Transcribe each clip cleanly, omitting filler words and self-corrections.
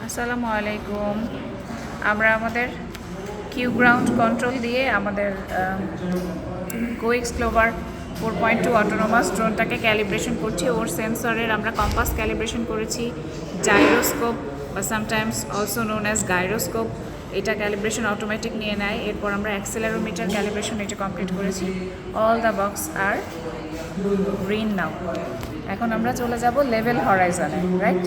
আসসালামু আলাইকুম। আমরা আমাদের কিউ গ্রাউন্ড কন্ট্রোল দিয়ে আমাদের গো এক্সপ্লোরার 4.2 অটোনোমাস ড্রোনটাকে ক্যালিব্রেশন করছি। ওর সেন্সরের আমরা কম্পাস ক্যালিব্রেশন করেছি, জাইরোস্কোপ বা sometimes also known as gyroscope, এটা ক্যালিব্রেশন অটোমেটিক নিয়ে নেয়। এরপর আমরা অ্যাক্সেলারোমিটার ক্যালিব্রেশন এটা কমপ্লিট করেছি। All the box are green now. এখন আমরা চলে যাব লেভেল হরাইজনে, রাইট?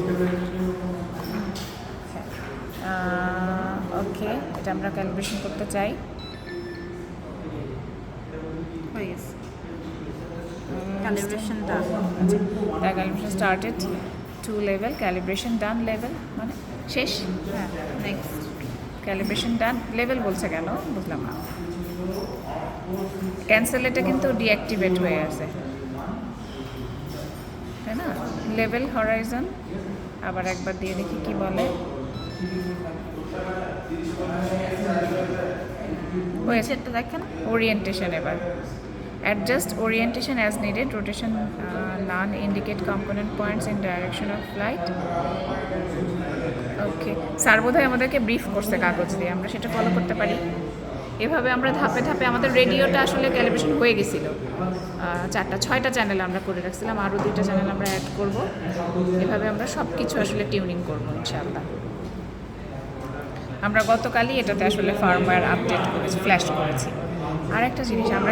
ওকে, এটা আমরা ক্যালিব্রেশন করতে চাই। হয়ে গেছে ক্যালিব্রেশন ডান। আচ্ছা, the calibration started. 2 level calibration done. Level মানে শেষ? হ্যাঁ, নেক্সট। ক্যালিব্রেশন ডান। লেভেল বলছে কেন বুঝলাম না। ক্যান্সেল এটা কিন্তু ডিঅ্যাক্টিভেট হয়ে আছে, তাই না? লেভেল হরাইজন আবার একবার দিয়ে দেখি কি বলে। নিচেরটা দেখেন। ওরিয়েন্টেশন এবার adjust orientation as needed, rotation none, indicate component points in direction of flight. Okay, sir বোধহয় আমাদেরকে ব্রিফ করছে কাগজ দিয়ে, আমরা সেটা ফলো করতে পারি। এভাবে আমরা ধাপে ধাপে আমাদের রেডিওটা আসলে ক্যালিব্রেশন হয়ে গেছিলো। 6টা চ্যানেল আমরা করে রাখছিলাম, আরও 2টা চ্যানেল আমরা অ্যাড করব। এভাবে আমরা সব কিছু আসলে টিউনিং করবো ইনশাআল্লাহ। আমরা গতকালই এটাতে আসলে ফার্মওয়্যার আপডেট করেছি, ফ্ল্যাশ করেছি। আর একটা জিনিস আমরা